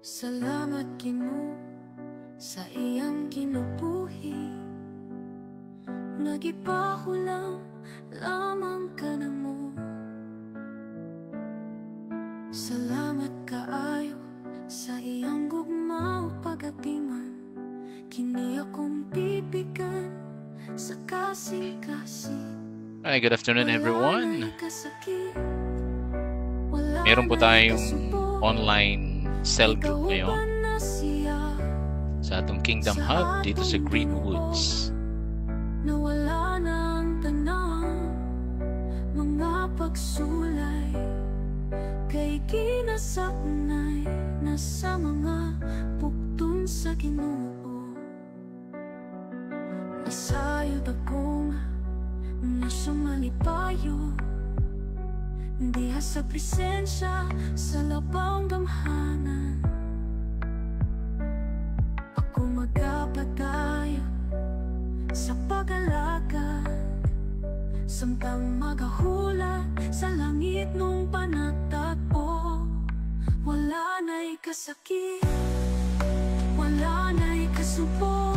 Salamat Ginoo sa iyang kinubuhi, nagipahulang lamang ka na mo. Salamat kaayo sa iyang gugma o pag-atiman, kini akong bibigan sa kasing-kasing. Hi, good afternoon everyone. Meron po tayong online cell group ngayon sa atong Kingdom Hub dito sa Greenwoods. Nawala na ang tanang mga pagsulay, kay kinasaknay na sa mga bugtong sa Ginoo. Nasayod akong nasumalipayo, diha sa presensya sa labang damhanan. Ako magapatayo sa pag-alagad, samtang magahula sa langit nung panatagpo. Wala na'y kasakit, wala na'y kasubo,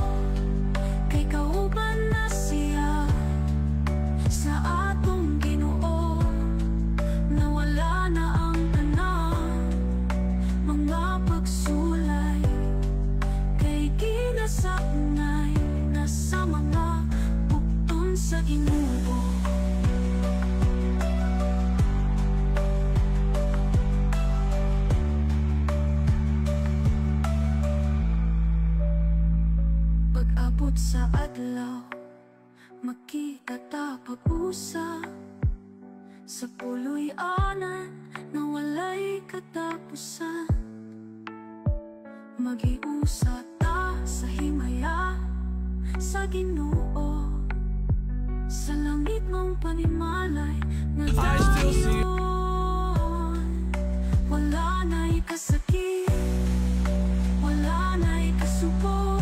kay kauban na siya sa atong Ginoo. Nawala na ang tanang mga pagsulay, kay kinasaknay na sa mga bugtong sa Ginoo. Pag-abot sa adlaw, makita ta pag-usa sa puloy-anan na walay katapusan. Magiusa ta sa himaya sa Ginoo, sa langit ng panimalay na dayon. Wala na'y kasakit, wala na'y kasubo,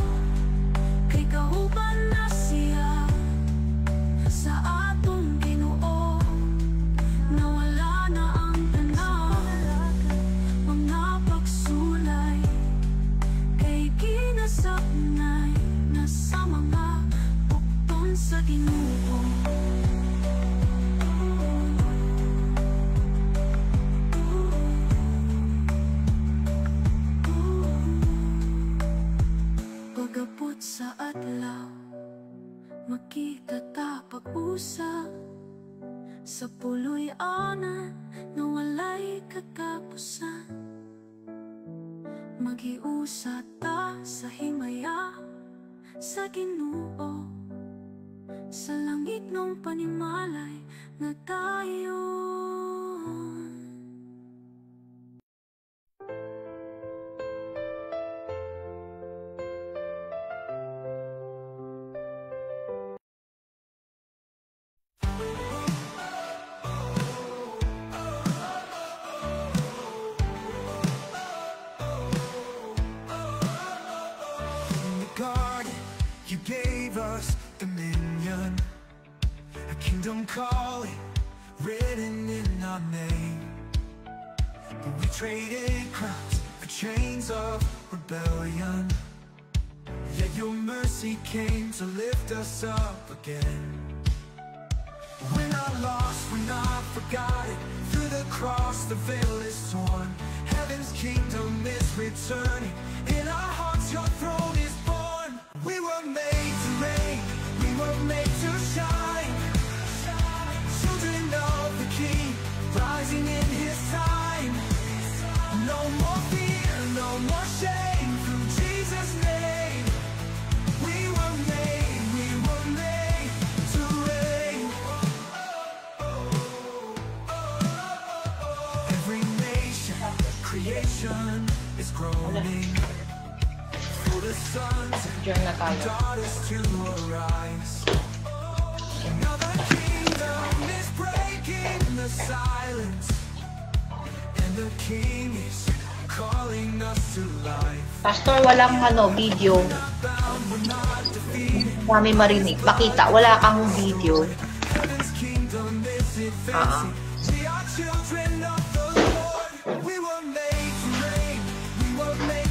kay kauban na siya sa atong Ginoo. Nawala na ang tanang mga pagsulay, kay kinasaknay na sa mga bugtong sa Ginoo. Pag-abot sa adlaw, makita ta pag-usa sa puloy-anan na walay katapusan. Magiusa ta sa himaya sa Ginoo, sa langit ng panimalay na dayon. You gave us dominion, a kingdom calling written in our name. But we traded crowns for chains of rebellion, yet your mercy came to lift us up again. We're not lost, we're not forgotten. Through the cross the veil is torn. Heaven's kingdom is returning. In our hearts your throne is born. We were made to reign, we were made to shine. Children of the King, rising in His time. No more fear, no more shame, through Jesus' name. We were made to reign. Every nation, creation is groaning for the sons and daughters to arise. Another kingdom is breaking the silence, and the King is calling us to life. Pastor, walang video. Kami marinig. Makita, wala kang video. Heaven's kingdom is advancing. See our children of the Lord. We were made to reign. We were made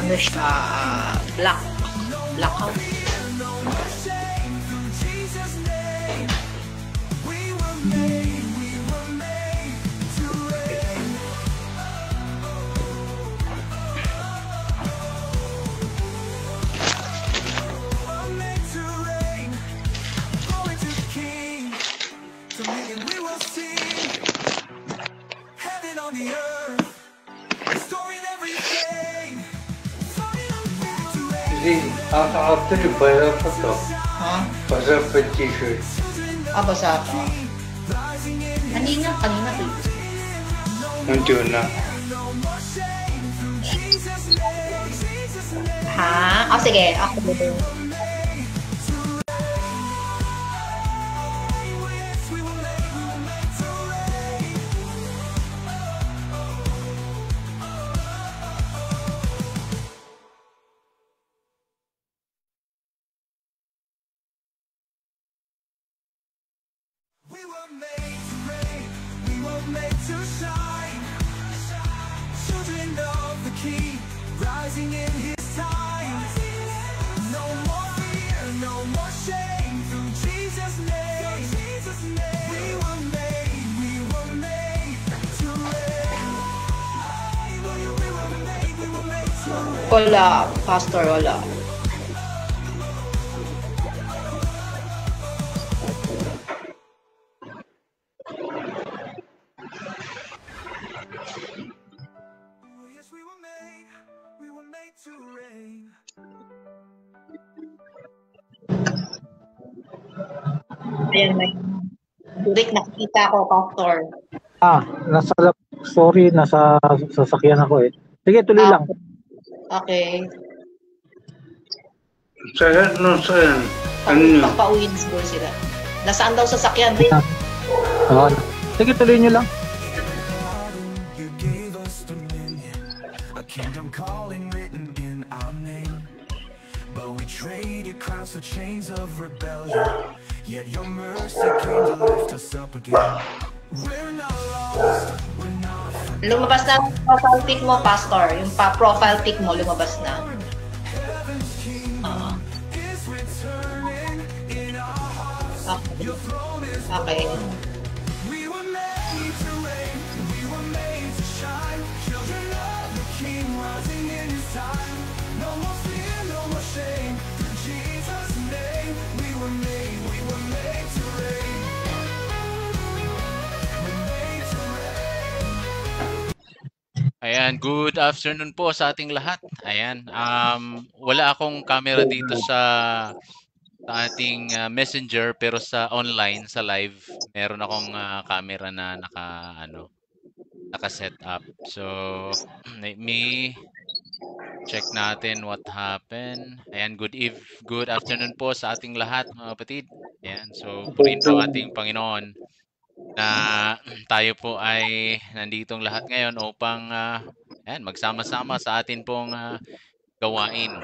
ano siya, blackout. After bayram to, Ha? basa pa t-shirt. Basa pa. Kanina to. Unti na. Ha? Sige. Ako dito. We were made to reign, we were made to shine. Children of the King, rising in His time. No more fear, no more shame, through Jesus' name. We were made to reign. We were made to reign. Wala, Pastor, wala. Yes, we were made to reign. Ayan, may Rick, nakikita ko, Pastor. Nasa sasakyan ako eh. Sige, tuloy lang. Okay. Saan? Ano yun? Papauwi na siguro sila. Nasaan daw sasakyan, Rick? Sige, tuloy nyo lang. You gave us dominion, a kingdom calling written in our name. But we traded crowns for chains of rebellion. Yet your mercy came to lift us up again. We're not lost, we're not forgotten. Lumabas na ang profile pic mo, Pastor. Yung profile pic mo, lumabas na. Heaven's kingdom is returning in our hearts. Okay. Your throne is Okay. We were made to reign, we were made to shine. Children of the King, rising in His time. No more fear, no more shame. Through Jesus' name, we were made to reign. We're made to reign. Ayan, good afternoon po sa ating lahat. Ayan, wala akong camera dito sa ating messenger, pero sa online, sa live, meron akong camera na naka-set up. So, let me check natin what happened. Ayan, good afternoon po sa ating lahat, mga kapatid. Ayan, so purihin po ating Panginoon na tayo po ay nanditong lahat ngayon upang ayan, magsama-sama sa atin pong gawain.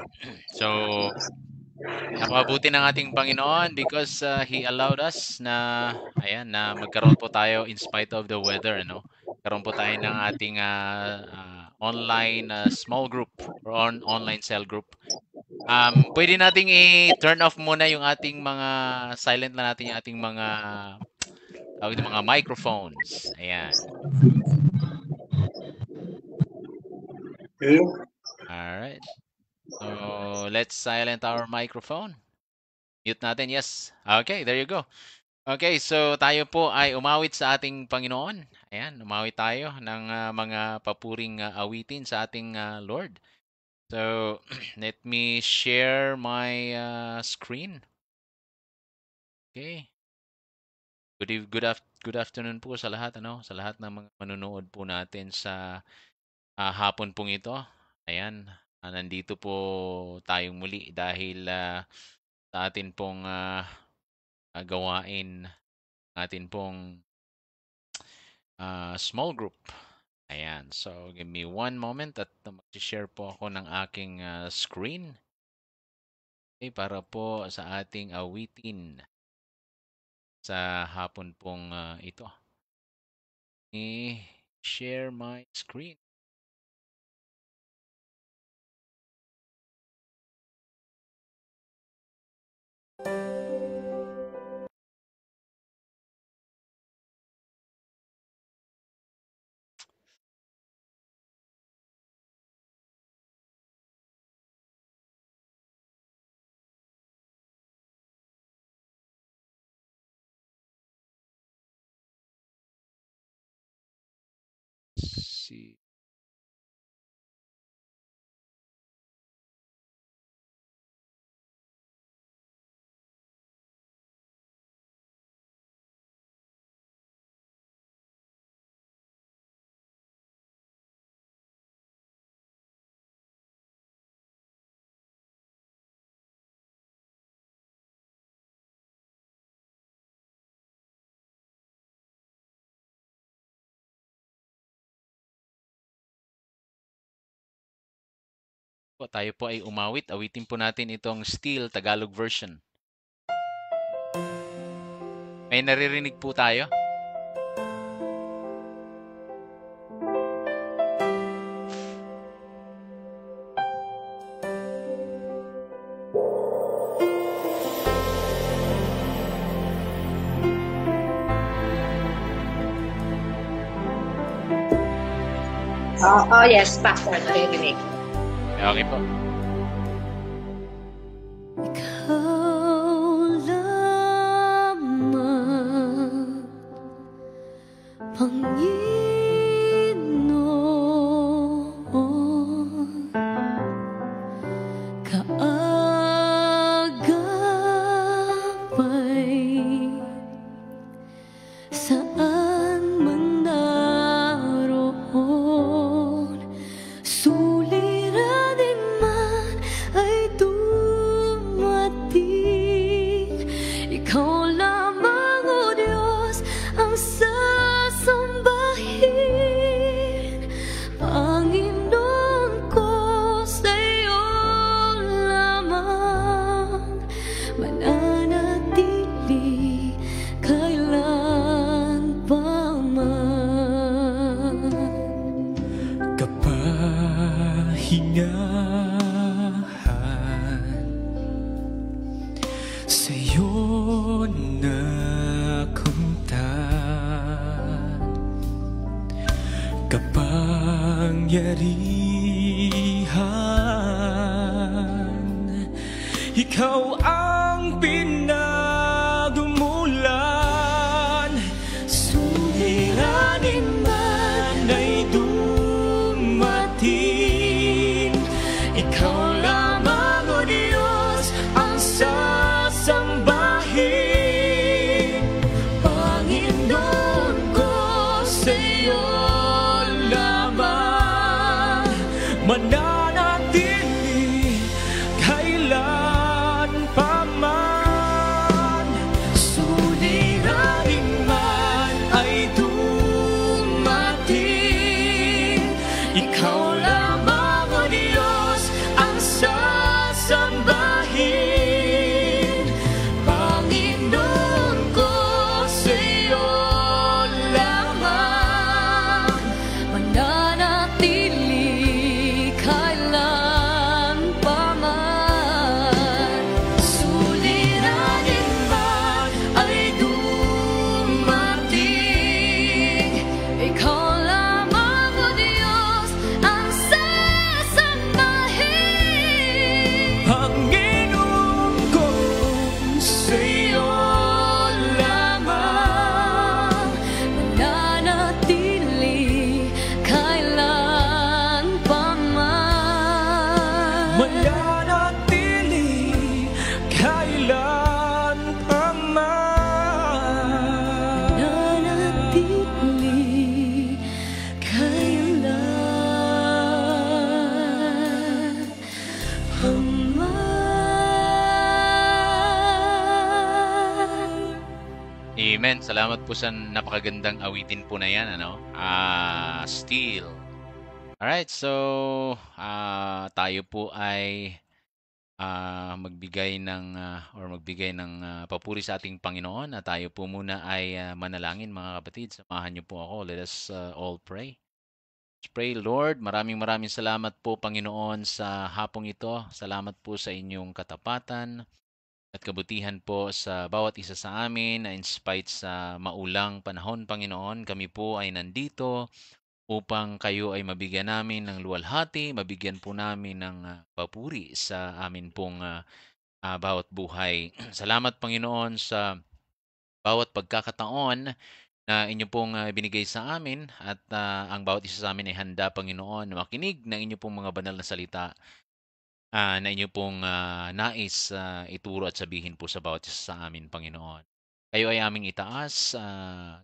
So, napakabuti ng ating Panginoon because He allowed us na magkaroon po tayo in spite of the weather, no? Karoon po tayo ng ating online small group or online cell group. Pwede nating i-turn off muna yung ating mga silent na natin yung ating mga microphones. Ayan. Okay. All right. So, let's silent our microphone. Mute natin, yes. Okay, there you go. Okay, so tayo po ay umawit sa ating Panginoon. Ayan, umawit tayo ng mga papuring awitin sa ating Lord. So, let me share my screen. Okay. Good afternoon po sa lahat, sa lahat ng mga manunood po natin sa hapon pong ito. Ayan, nandito po tayong muli dahil sa atin pong gawain, atin pong small group. Ayan, so give me one moment at mag-share po ako ng aking screen. Okay, para po sa ating awitin sa hapon pong ito. I-share my screen. See. Po, tayo po ay umawit. Awitin po natin itong Steel Tagalog version. May naririnig po tayo? Oh, yes, Pastor. Naririnig. Okay po. Ikaw lamang, Panginoon, kaagapay, saan man naroon, suliranin man ay dumating. Ikaw lamang, O Diyos, ang sasambahin. Panginoon ko, sa'yo lamang mananatili kailan pa man. Kapahingahan sa'yo nakamtan, kapangyarihan, ikaw ang pinagmulan. Suliranin man ay dumating, ikaw lamang, O Diyos, ang sasambahin. Panginoon ko, sa'yo lamang mananatili kailan pa man. Suliranin man ay dumating, ikaw lamang, O Diyos, ang sasambahin. Panginoon ko, sa'yo lamang mananatili kailan pa man. Suliranin man ay dumating, Ikaw lamang, O Diyos, ang sasambahin. Panginoon ko, sa'yo lamang Mananatili kailan pa man. mananatili kailan pa man. Mananatili kailan pa man. Amen. Salamat po sa napakagandang awitin po na yan, ano? Steel. Alright, so tayo po ay magbigay ng papuri sa ating Panginoon, at tayo po muna ay manalangin, mga kapatid. Samahan niyo po ako. Let us all pray. Let's pray. Lord, maraming salamat po, Panginoon, sa hapong ito. Salamat po sa inyong katapatan. at kabutihan po sa bawat isa sa amin na in spite sa maulang panahon, Panginoon, kami po ay nandito upang kayo ay mabigyan namin ng luwalhati, mabigyan po namin ng papuri sa amin pong bawat buhay. Salamat, Panginoon, sa bawat pagkakataon na inyo pong binigay sa amin at ang bawat isa sa amin ay handa, Panginoon, na makinig ng inyo pong mga banal na salita na inyo pong nais ituro at sabihin po sa bawat isa sa amin, Panginoon. Kayo ay aming itaas,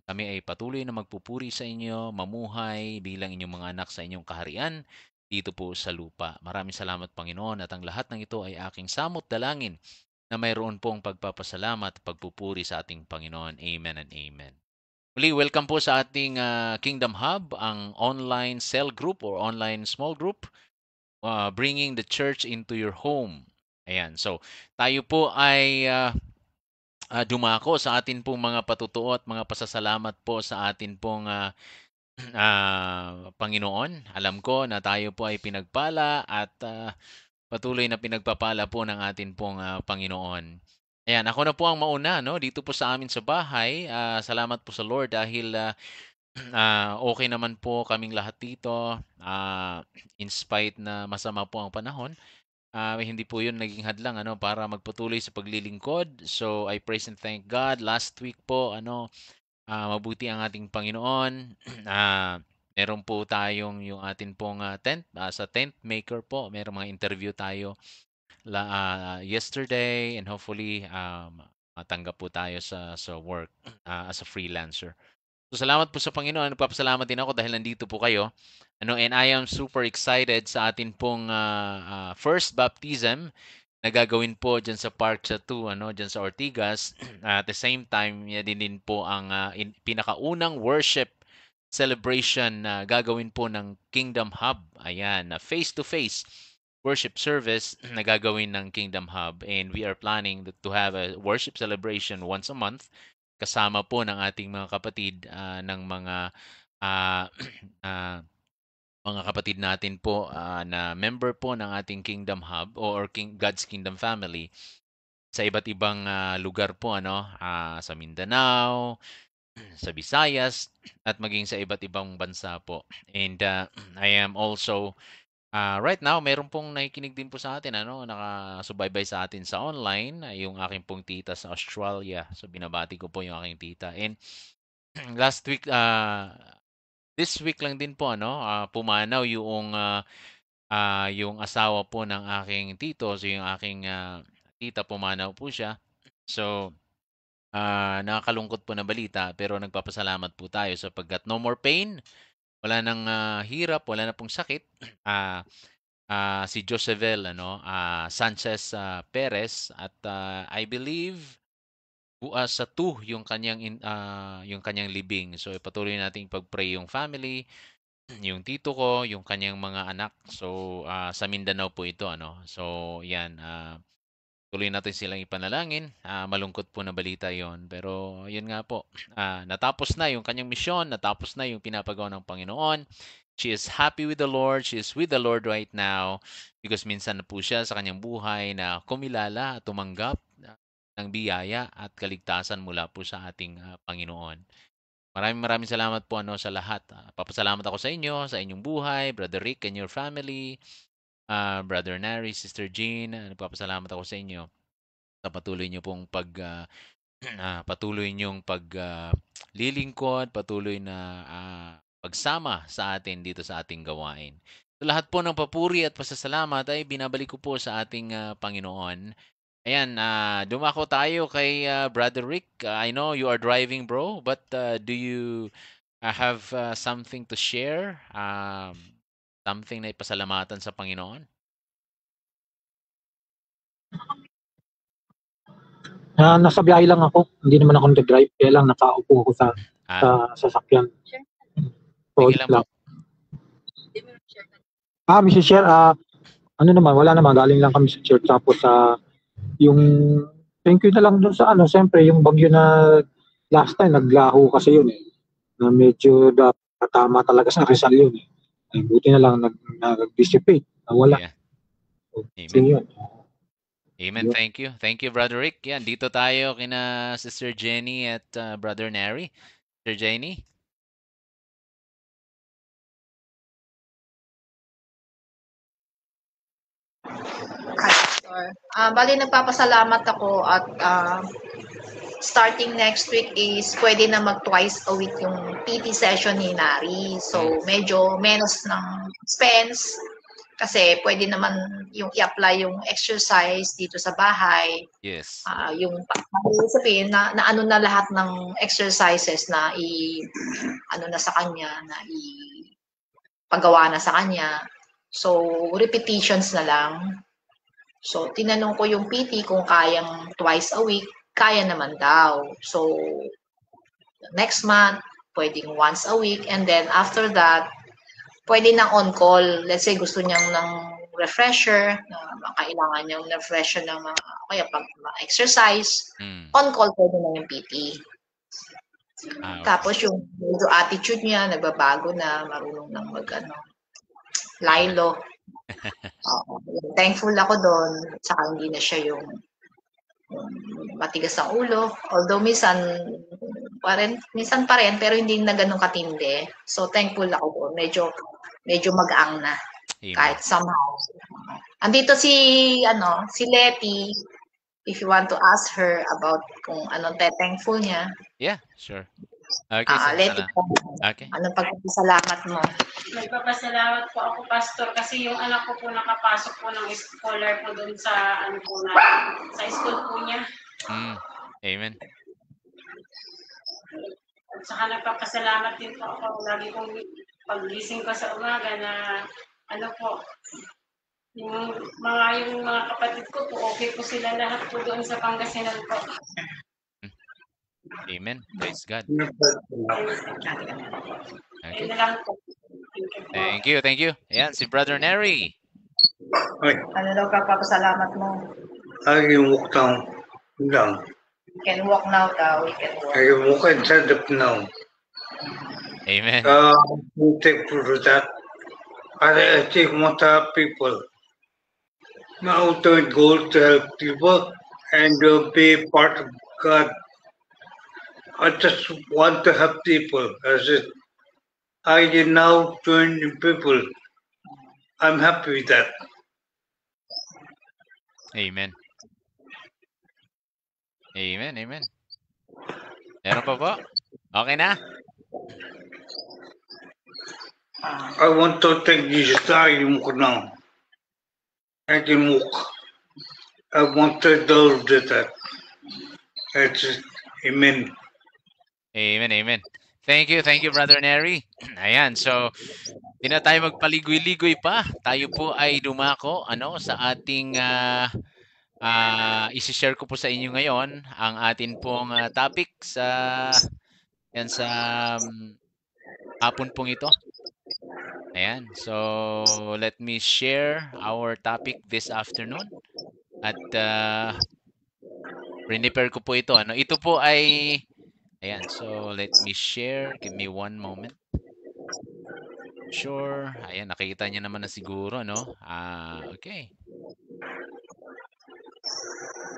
kami ay patuloy na magpupuri sa inyo, mamuhay bilang inyong mga anak sa inyong kaharian dito po sa lupa. Maraming salamat, Panginoon, at ang lahat ng ito ay aking samot dalangin na mayroon pong pagpapasalamat at pagpupuri sa ating Panginoon. Amen and amen. Muli, welcome po sa ating Kingdom Hub, ang online cell group or online small group, bringing the church into your home. Ayan, so tayo po ay dumako sa atin pong mga patutuo at mga pasasalamat po sa atin pong Panginoon. Alam ko na tayo po ay pinagpala at patuloy na pinagpapala po ng atin pong Panginoon. Ayan, ako na po ang mauna, no? Dito po sa amin sa bahay. Salamat po sa Lord dahil okay naman po kaming lahat dito. In spite na masama po ang panahon, hindi po yun naging hadlang para magpatuloy sa paglilingkod. So I praise and thank God. Last week po, mabuti ang ating Panginoon. Meron po tayong yung atin pong tent, sa tent maker po. Meron mga interview tayo yesterday and hopefully matanggap po tayo sa work as a freelancer. So salamat po sa Panginoon. Nagpapasalamat din ako dahil nandito po kayo. And I am super excited sa atin pong first baptism na gagawin po dyan sa Park sa 2, dyan sa Ortigas. At the same time, yan din po ang pinakaunang worship celebration na gagawin po ng Kingdom Hub. Ayan, face-to-face worship service na gagawin ng Kingdom Hub. And we are planning to have a worship celebration once a month kasama po ng ating mga kapatid ng mga kapatid natin po na member po ng ating Kingdom Hub or God's Kingdom Family sa iba't ibang lugar po sa Mindanao, sa Visayas at maging sa iba't ibang bansa po. And I am also right now, meron pong nakikinig din po sa atin, nakasubaybay sa atin sa online, yung aking pong tita sa Australia. So, binabati ko po yung aking tita. And last week, this week lang din po, pumanaw yung asawa po ng aking tito. So, yung aking tita, pumanaw po siya. So, nakakalungkot po na balita, pero nagpapasalamat po tayo sapagkat no more pain. Wala nang hirap, wala na pong sakit. Si Josebel Sanchez Perez at I believe sa 2 yung kanyang libing. So patuloy nating pag-pray yung family, yung tito ko, yung kanyang mga anak. So sa Mindanao po ito So yan, tuloy natin silang ipanalangin. Malungkot po na balita yon. Pero yun nga po, natapos na yung kanyang misyon, natapos na yung pinapagawa ng Panginoon. She is happy with the Lord. She is with the Lord right now because minsan na po siya sa kanyang buhay na kumilala at tumanggap ng biyaya at kaligtasan mula po sa ating Panginoon. Maraming salamat po sa lahat. Papasalamat ako sa inyo, sa inyong buhay, Brother Rick and your family. Brother Nary, Sister Jean, nagpapasalamat ako sa inyo sa patuloy niyo pong paglilingkod, patuloy na pagsama sa atin dito sa ating gawain. So, lahat po ng papuri at pasasalamat ay binabalik ko po sa ating Panginoon. Ayan, dumako tayo kay Brother Rick. I know you are driving, bro, but do you have something to share? Something na ipasalamatan sa Panginoon? Nasa biyahe lang ako. Hindi naman ako nag-drive. Kaya lang nakaupo ako sa sasakyan. So, Sige lang po. May share. Wala naman. Galing lang kami sa church. Tapos yung thank you na lang dun sa siyempre yung bagyo na last time, naglaho kasi yun na medyo tama talaga sa Rizal yun Ay, buti na lang nag-dissipate. Nawala. Yeah. So, yun. Amen. Yun. Thank you. Thank you, Brother Rick. Yan, dito tayo kina Sister Jenny at Brother Neri. Sister Jenny? Pastor. Bali, nagpapasalamat ako at starting next week is pwede na mag twice a week yung PT session ni Nari. So, medyo menos ng expense kasi pwede naman yung i-apply yung exercise dito sa bahay. Yes. Yung sabihin na ano na lahat ng exercises na ano na sa kanya, na pagawa na sa kanya. So, repetitions na lang. So, tinanong ko yung PT kung kayang twice a week. Kaya naman daw. So, next month, pwedeng once a week. And then, after that, pwede na on-call. Let's say, gusto niyang ng refresher, kailangan niyang refresher ng mga, kaya pag exercise, on-call pwede na yung PT. Okay. Tapos, yung attitude niya, nagbabago na, marunong nang Lilo. Thankful ako doon. Saka hindi na siya yung matigas ang ulo. Although minsan pa rin, pero hindi na ganun katindi. So thankful ako doon. Medyo mag-ang na. Amen. Kahit somehow. Andito si Letty. If you want to ask her about kung anong thankful niya. Yeah, sure. Okay, Letty, okay. anong pagpapasalamat mo? Nagpapasalamat po ako, Pastor, kasi yung anak ko po nakapasok po ng scholar po doon sa sa school po niya. Amen. At saka nagpapasalamat din po ako. Lagi kong paggising ko sa umaga na yung mga kapatid ko po, okay po sila lahat po doon sa Pangasinan po. Amen. Praise God. Okay. Thank you. Ayan, si Brother Neri. Ano daw papasalamat mo? I can walk down. You can walk now daw. We can walk. I can walk and stand up now. Amen. I'm thankful for that. I think want to help people. My ultimate goal to help people and be part of God. I just want to help people. I can now join people. I'm happy with that. Amen. Meron pa po? Okay na? I want to thank Jesus. I can walk now. I can walk. I want to do that. That's it. Amen. Amen. Thank you, Brother Neri. Ayan, so hindi na tayo magpaligoy-ligoy pa. Tayo po ay dumako sa ating isi-share ko po sa inyo ngayon ang atin pong topic sa hapon pong ito. Ayan, so let me share our topic this afternoon. At prepare ko po ito. Ito po ay ayan, so let me share. Give me one moment. Sure. Ayan, nakikita niyo naman na siguro, okay.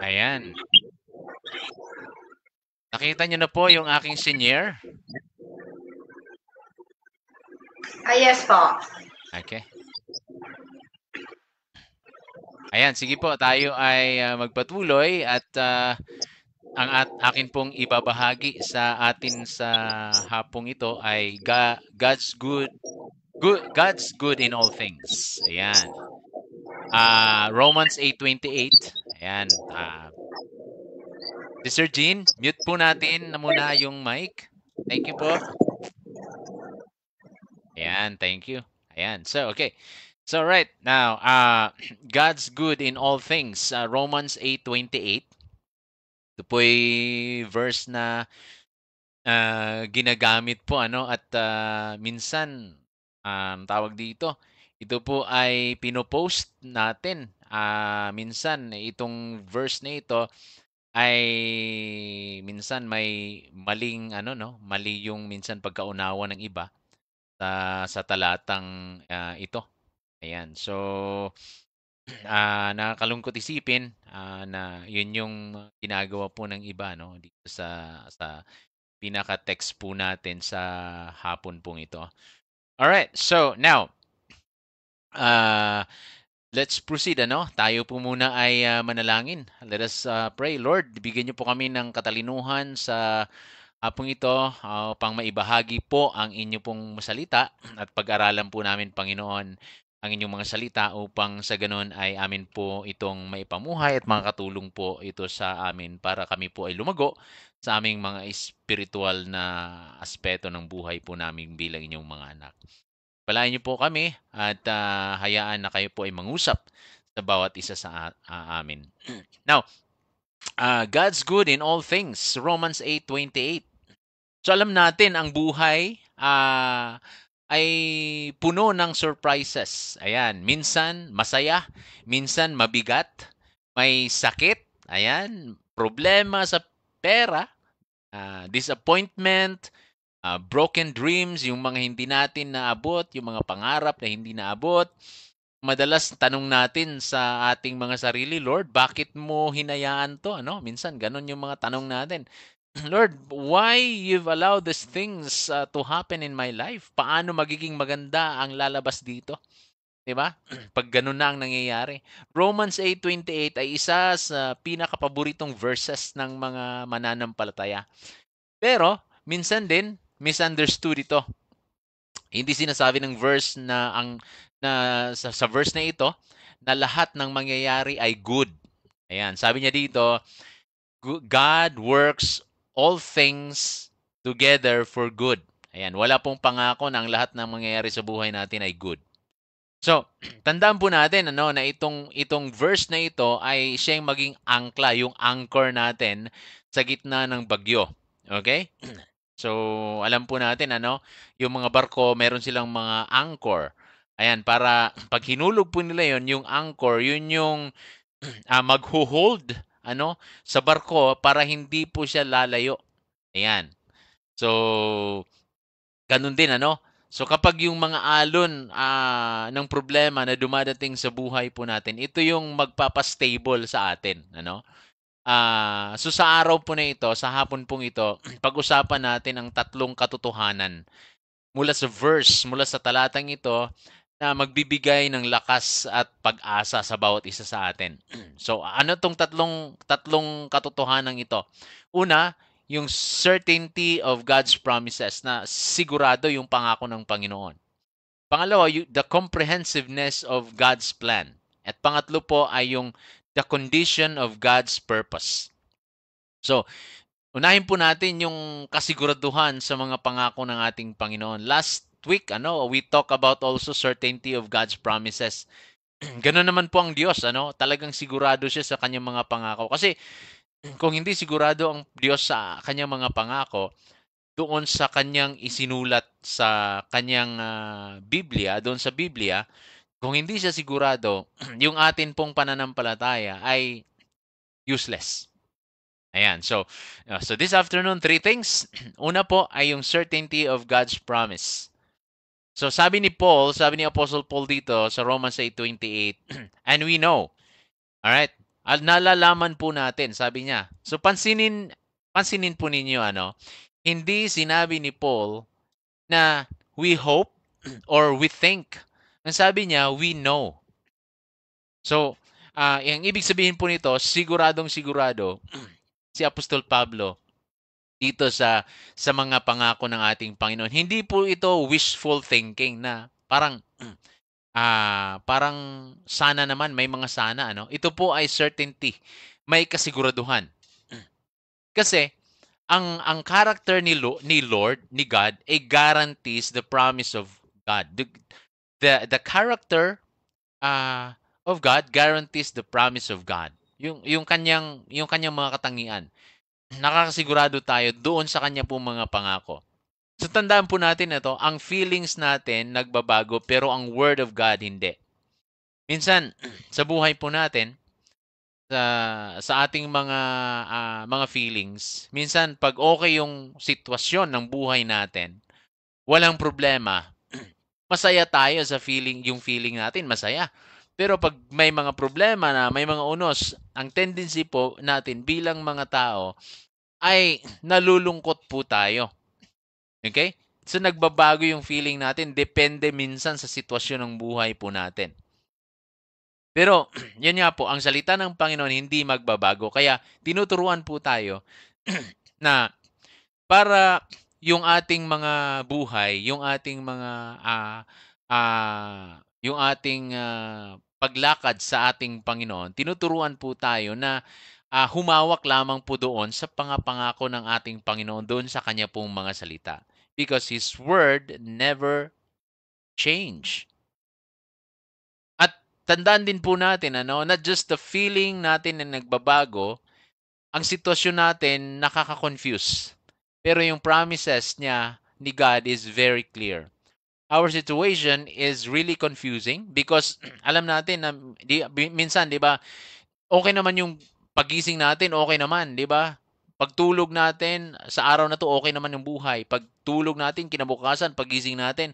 Ayan. Nakita niyo na po yung aking senior? Yes po. Okay. Ayan, sige po, tayo ay magpatuloy at ang akin pong ibabahagi sa atin sa hapong ito ay God's good in all things. Ayan. Romans 8:28. Ayan. Sister Jean, mute po natin na muna yung mic. Thank you po. Ayan, thank you. Ayan. So, okay. So, right now, God's good in all things. Romans 8:28. Ito po'y verse na ginagamit po at minsan tawag dito. Ito po ay pinopost natin. Minsan itong verse na ito ay minsan may maling mali yung minsan pagkaunawa ng iba sa talatang ito. Ayan. So nakakalungkot isipin na yun yung ginagawa po ng iba, no? Dito sa pinaka-text po natin sa hapon pong ito. Alright, so now, let's proceed, ano? Tayo po muna ay manalangin. Let us pray. Lord, bigyan niyo po kami ng katalinuhan sa hapong ito upang maibahagi po ang inyo pong salita at pag-aralan po namin, Panginoon, ang inyong mga salita upang sa ganun ay amin po itong maipamuhay at makakatulong po ito sa amin para kami po ay lumago sa aming mga espiritual na aspeto ng buhay po namin bilang inyong mga anak. Palain niyo po kami at hayaan na kayo po ay mangusap sa bawat isa sa amin. Now, God's good in all things. Romans 8:28. So alam natin ang buhay ay puno ng surprises. Ayan, minsan masaya, minsan mabigat, may sakit, ayan, problema sa pera, disappointment, broken dreams, yung mga hindi natin naabot, yung mga pangarap na hindi naabot. Madalas tanong natin sa ating mga sarili, Lord, bakit mo hinayaan to? Ano? Minsan ganun yung mga tanong natin. Lord, why you've allowed these things to happen in my life? Paano magiging maganda ang lalabas dito? 'Di ba? Pag ganun na ang nangyayari. Romans 8:28 ay isa sa pinakapaboritong verses ng mga mananampalataya. Pero minsan din misunderstood ito. Hindi sinasabi ng verse na sa verse na ito na lahat ng mangyayari ay good. Ayan, sabi niya dito, God works all things together for good. Ayan, wala pong pangako na ang lahat ng mangyayari sa buhay natin ay good. So, tandaan po natin na itong verse na ito ay siyang maging angkla, yung anchor natin sa gitna ng bagyo. Okay? So, alam po natin yung mga barko, meron silang mga anchor. Ayan, para pag hinulog po nila yung anchor, yun yung magho-hold sa barko para hindi po siya lalayo. Ayan. So, ganun din So kapag yung mga alon ng problema na dumadating sa buhay po natin, ito yung magpapastable sa atin, so sa araw po na ito, sa hapon pong ito, pag-usapan natin ang tatlong katotohanan mula sa verse, mula sa talatang ito na magbibigay ng lakas at pag-asa sa bawat isa sa atin. So, ano tong tatlong katotohanan ito? Una, yung certainty of God's promises, na sigurado yung pangako ng Panginoon. Pangalawa, the comprehensiveness of God's plan. At pangatlo po ay yung the condition of God's purpose. So, unahin po natin yung kasiguraduhan sa mga pangako ng ating Panginoon. Last week, we talk about also certainty of God's promises. Ganun naman po ang Diyos, talagang sigurado siya sa kanyang mga pangako. Kasi kung hindi sigurado ang Diyos sa kanyang mga pangako, doon sa kanyang isinulat sa kanyang Biblia, doon sa Biblia, kung hindi siya sigurado, yung atin pong pananampalataya ay useless. Ayan, so this afternoon, 3 things. Una po ay yung certainty of God's promise. So sabi ni Apostle Paul dito sa Romans 8:28, and we know. Alright? Nalalaman po natin, sabi niya. So pansinin po ninyo, hindi sinabi ni Paul na we hope or we think. Ang sabi niya, we know. So, yung ibig sabihin po nito, siguradong sigurado, si Apostol Pablo dito sa mga pangako ng ating Panginoon. Hindi po ito wishful thinking na parang sana naman, may mga sana. Ito po ay certainty. May kasiguraduhan. Kasi, ang character ni God, guarantees the promise of God. The character of God guarantees the promise of God. Yung kanyang mga katangian. Nakakasigurado tayo doon sa kanya po mga pangako. So tandaan po natin ito, ang feelings natin nagbabago pero ang word of God hindi. Minsan sa buhay po natin, sa ating mga feelings, minsan pag okay yung sitwasyon ng buhay natin, walang problema. Masaya tayo sa yung feeling natin, masaya. Pero pag may mga problema na, may mga unos, ang tendency po natin bilang mga tao ay nalulungkot po tayo. Okay? So nagbabago yung feeling natin, depende minsan sa sitwasyon ng buhay po natin. Pero yun nga po, ang salita ng Panginoon hindi magbabago. Kaya tinuturuan po tayo na para yung ating mga buhay, yung ating paglakad sa ating Panginoon, tinuturuan po tayo na humawak lamang po doon sa pangako ng ating Panginoon, doon sa kanya pong mga salita. Because His Word never change. At tandaan din po natin, not just the feeling natin na nagbabago, ang sitwasyon natin nakaka-confuse. Pero yung promises niya ni God is very clear. Our situation is really confusing because alam natin na minsan, 'di ba? Okay naman yung pagising natin, okay naman, 'di ba? Pagtulog natin sa araw na 'to, okay naman yung buhay. Pagtulog natin, kinabukasan, pagising natin,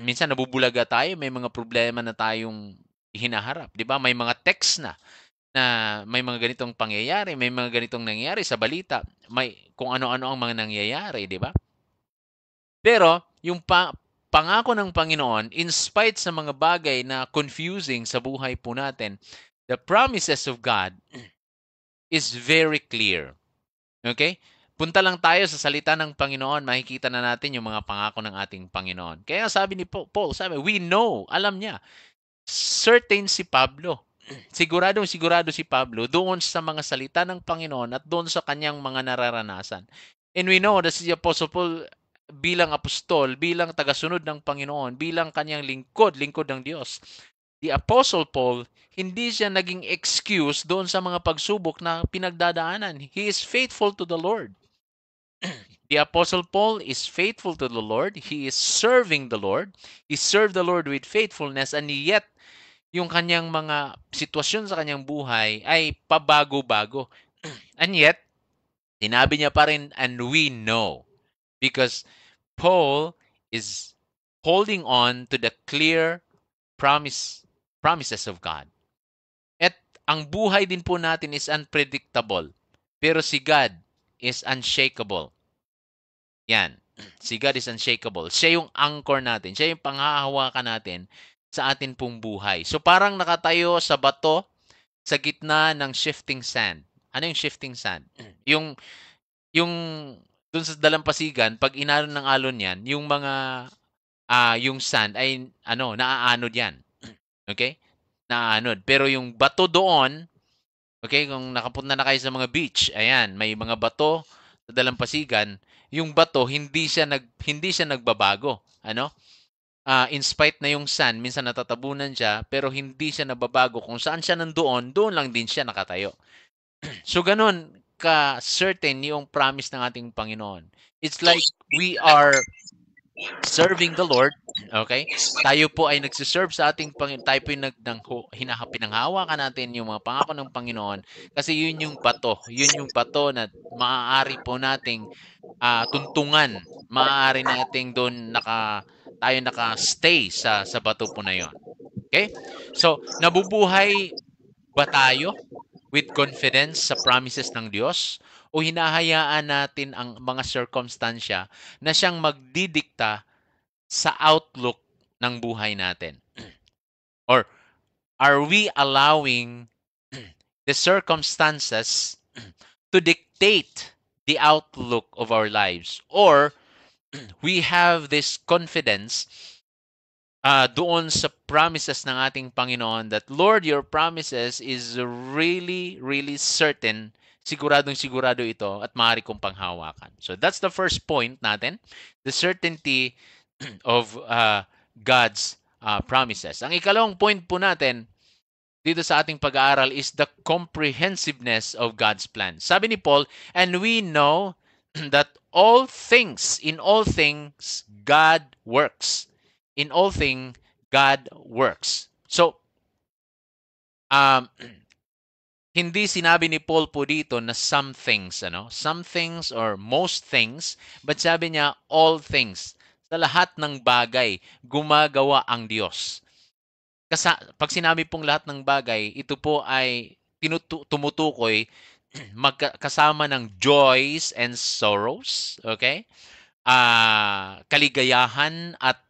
minsan nabubulaga tayo, may mga problema na tayong hinaharap, 'di ba? May mga text na may mga ganitong pangyayari, may mga ganitong nangyayari sa balita, may kung ano-ano ang mga nangyayari, di ba? Pero yung pangako ng Panginoon, in spite sa mga bagay na confusing sa buhay po natin, the promises of God is very clear. Okay? Punta lang tayo sa salita ng Panginoon, makikita na natin yung mga pangako ng ating Panginoon. Kaya sabi ni Paul, we know, alam niya, certain si Pablo. Siguradong sigurado si Pablo doon sa mga salita ng Panginoon at doon sa kanyang mga nararanasan. And we know that si Apostle Paul bilang apostol, bilang tagasunod ng Panginoon, bilang kanyang lingkod ng Diyos. The Apostle Paul, hindi siya naging excuse doon sa mga pagsubok na pinagdadaanan. He is faithful to the Lord. The Apostle Paul is faithful to the Lord. He is serving the Lord. He served the Lord with faithfulness, and yet yung kanyang mga sitwasyon sa kanyang buhay ay pabago-bago. And yet, sinabi niya pa rin, and we know. Because Paul is holding on to the clear promises of God. At ang buhay din po natin is unpredictable. Pero si God is unshakable. Yan. Si God is unshakable. Siya yung anchor natin. Siya yung panghahawakan natin sa atin pong buhay. So parang nakatayo sa bato sa gitna ng shifting sand. Ano yung shifting sand? Yung dun sa dalampasigan, pag inalon ng alon yan, yung mga yung sand ay naaanod yan. Okay? Naaanod. Pero yung bato doon, okay, kung nakapunta na kayo sa mga beach, ayan, may mga bato sa dalampasigan, yung bato hindi siya nagbabago, in spite na yung sand, minsan natatabunan siya, pero hindi siya nababago. Kung saan siya nandoon, doon lang din siya nakatayo. So ganun ka-certain yung promise ng ating Panginoon. It's like we are serving the Lord, okay? Tayo po ay nagsiserve sa ating Panginoon. Tayo po yung pinanghawakan natin yung mga pangako ng Panginoon kasi yun yung bato. Yun yung bato na maaari po nating tuntungan. Maaari nating doon tayo naka-stay sa bato po na yon. Okay? So, nabubuhay ba tayo with confidence sa promises ng Diyos? O hinahayaan natin ang mga circumstansya na siyang magdidikta sa outlook ng buhay natin? Or are we allowing the circumstances to dictate the outlook of our lives? Or we have this confidence doon sa promises ng ating Panginoon that, Lord, your promises is really, really certain. Siguradong-sigurado ito at maaari kong panghawakan. So that's the first point natin, the certainty of God's promises. Ang ikalawang point po natin dito sa ating pag-aaral is the comprehensiveness of God's plan. Sabi ni Paul, and we know that in all things, God works. In all things, God works. So, hindi sinabi ni Paul po dito na some things, some things or most things, but sabi niya all things. Sa lahat ng bagay, gumagawa ang Diyos. pag sinabi pong lahat ng bagay, ito po ay tumutukoy kasama ng joys and sorrows, okay? Kaligayahan at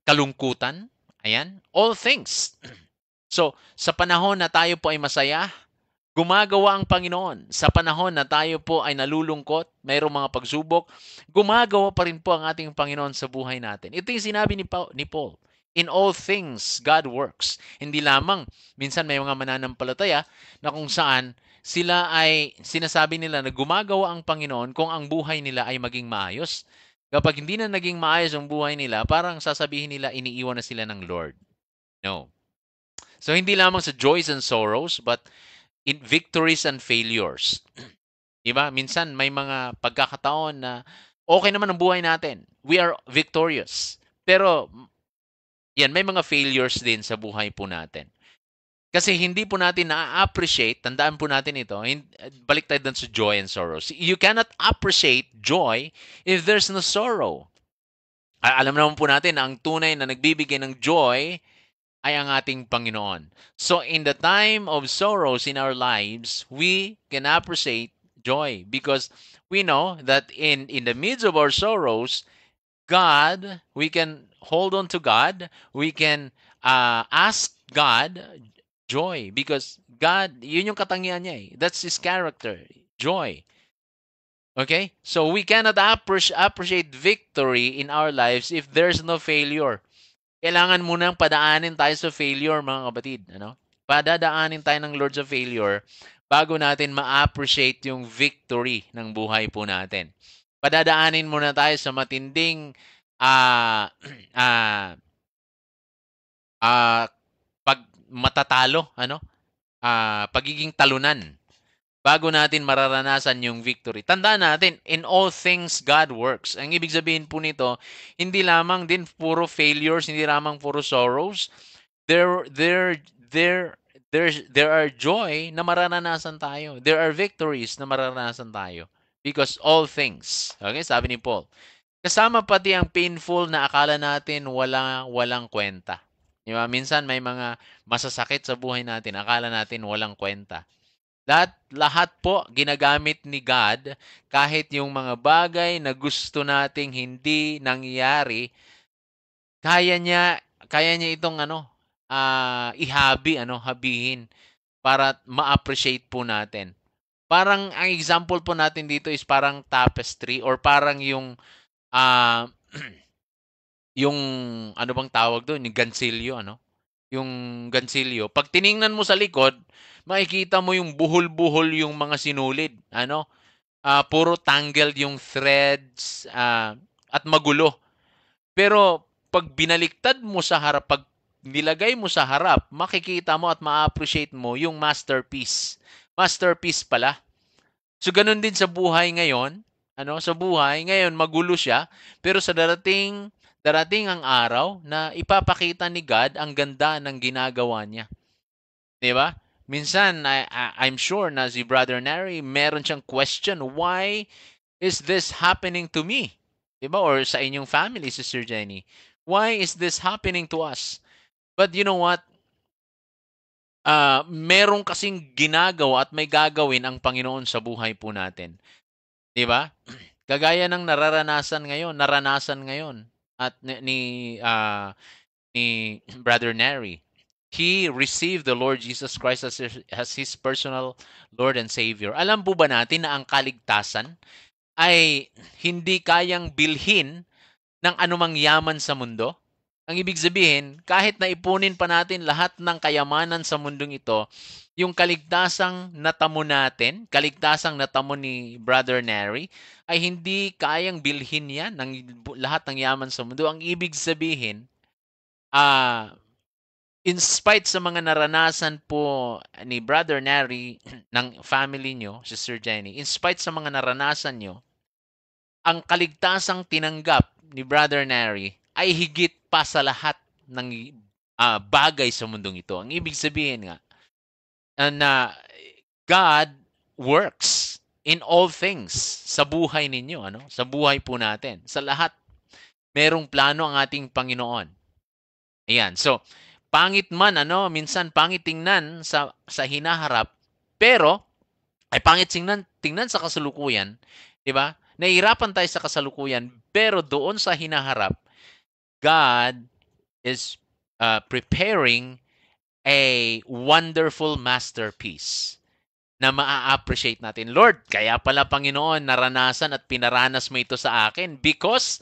kalungkutan. Ayan, all things. So, sa panahon na tayo po ay masaya, gumagawa ang Panginoon. Sa panahon na tayo po ay nalulungkot, mayroong mga pagsubok, gumagawa pa rin po ang ating Panginoon sa buhay natin. Ito yung sinabi ni Paul. In all things, God works. Hindi lamang, minsan may mga mananampalataya na kung saan sila ay sinasabi nila na gumagawa ang Panginoon kung ang buhay nila ay maging maayos. Kapag hindi na naging maayos ang buhay nila, parang sasabihin nila iniiwan na sila ng Lord. No. So, hindi lamang sa joys and sorrows, but in victories and failures. Diba? Minsan may mga pagkakataon na okay naman ang buhay natin. We are victorious. Pero yan, may mga failures din sa buhay po natin. Kasi hindi po natin na-appreciate, tandaan po natin ito, balik tayo dun sa joy and sorrow. You cannot appreciate joy if there's no sorrow. Alam naman po natin na ang tunay na nagbibigay ng joy ay ang ating Panginoon. So in the time of sorrows in our lives, we can appreciate joy because we know that in the midst of our sorrows, God, we can hold on to God. We can ask God joy because God, yun yung katangian niya eh. That's His character, joy. Okay? So we cannot appreciate victory in our lives if there's no failure. Kailangan munang padaanin tayo sa failure, mga kapatid. Ano? Padadaanin tayo ng Lord sa failure bago natin ma-appreciate yung victory ng buhay po natin. Padadaanin muna tayo sa matinding pag matatalo, pagiging talunan bago natin mararanasan yung victory. Tandaan natin, in all things God works. Ang ibig sabihin po nito, hindi lamang din puro failures, hindi lamang puro sorrows. There are joy na mararanasan tayo. There are victories na mararanasan tayo. Because all things, okay, sabi ni Paul, kasama pati ang painful na akala natin walang kwenta. Diba? Minsan may mga masasakit sa buhay natin, akala natin walang kwenta. Lahat po ginagamit ni God kahit yung mga bagay na gusto nating hindi nangyayari, kaya niya itong habihin para ma-appreciate po natin. Parang ang example po natin dito is parang tapestry or parang yung yung ano bang tawag doon, yung gansilyo, yung gansilyo. Pag tiningnan mo sa likod, makikita mo yung buhol-buhol yung mga sinulid, puro tangled yung threads at magulo. Pero pag binaliktad mo sa harap, pag nilagay mo sa harap, makikita mo at ma-appreciate mo yung masterpiece. Masterpiece pala. So ganun din sa buhay ngayon, sa buhay ngayon magulo siya, pero sa darating ang araw na ipapakita ni God ang ganda ng ginagawa niya. 'Di ba? Minsan I'm sure na si Brother Nary meron siyang question, why is this happening to me? 'Di ba? Or sa inyong family, Sister Jenny. Why is this happening to us? But you know what? Meron kasing ginagawa at may gagawin ang Panginoon sa buhay po natin. 'Di ba? Kagaya ng naranasan ngayon at ni Brother Nary. He received the Lord Jesus Christ as his personal Lord and Savior. Alam po ba natin na ang kaligtasan ay hindi kayang bilhin ng anumang yaman sa mundo? Ang ibig sabihin, kahit na ipunin pa natin lahat ng kayamanan sa mundong ito, yung kaligtasang natamo natin, kaligtasang natamo ni Brother Nary, ay hindi kayang bilhin yan ng lahat ng yaman sa mundo. Ang ibig sabihin, in spite sa mga naranasan po ni Brother Nary ng family nyo, Sister Jenny, in spite sa mga naranasan nyo, ang kaligtasang tinanggap ni Brother Nary ay higit pa sa lahat ng bagay sa mundong ito. Ang ibig sabihin nga, na God works in all things sa buhay ninyo, sa buhay po natin. Sa lahat, merong plano ang ating Panginoon. Ayan. So, pangit man, minsan pangit tingnan sa hinaharap, pero ay pangit tingnan sa kasalukuyan, 'di ba? Nahihirapan tayo sa kasalukuyan, pero doon sa hinaharap, God is preparing a wonderful masterpiece na maa-appreciate natin. Lord, kaya pala Panginoon, naranasan at pinaranas mo ito sa akin because